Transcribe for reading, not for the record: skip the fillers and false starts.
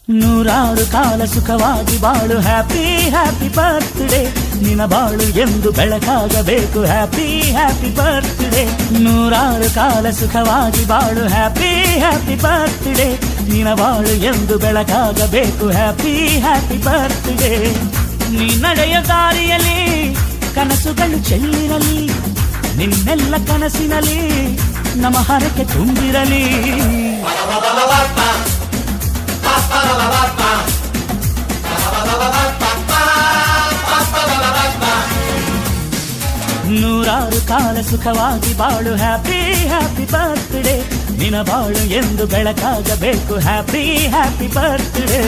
ನೂರಾರು ಕಾಲ ಸುಖವಾಗಿ ಬಾಳು ಹ್ಯಾಪಿ ಹ್ಯಾಪಿ ಬರ್ತ್ಡೇ ನಿನ ಬಾಳು ಎಂದು ಬೆಳಕಾಗಬೇಕು ಹ್ಯಾಪಿ ಹ್ಯಾಪಿ ಬರ್ತ್ಡೇ ನೂರಾರು ಕಾಲ ಸುಖವಾಗಿ ಬಾಳು ಹ್ಯಾಪಿ ಹ್ಯಾಪಿ ಬರ್ತ್ಡೇ ನಿನ ಬಾಳು ಎಂದು ಬೆಳಕಾಗಬೇಕು ಹ್ಯಾಪಿ ಹ್ಯಾಪಿ ಬರ್ತ್ಡೇ ನೀ ನಡೆಯ ದಾರಿಯಲ್ಲಿ ಕನಸುಗಳು ಚೆಲ್ಲಿರಲಿ ನಿನ್ನೆಲ್ಲ ಕನಸಿನಲ್ಲಿ ನಮ್ಮ ಹರಕೆ ತುಂಬಿರಲಿ ನೂರಾರು ಕಾಲ ಸುಖವಾಗಿ ಬಾಳು ಹ್ಯಾಪಿ ಹ್ಯಾಪಿ ಬರ್ತ್ಡೇ ನಿನ ಬಾಳು ಎಂದು ಬೆಳಕಾಗಬೇಕು ಹ್ಯಾಪಿ ಹ್ಯಾಪಿ ಬರ್ತ್ಡೇ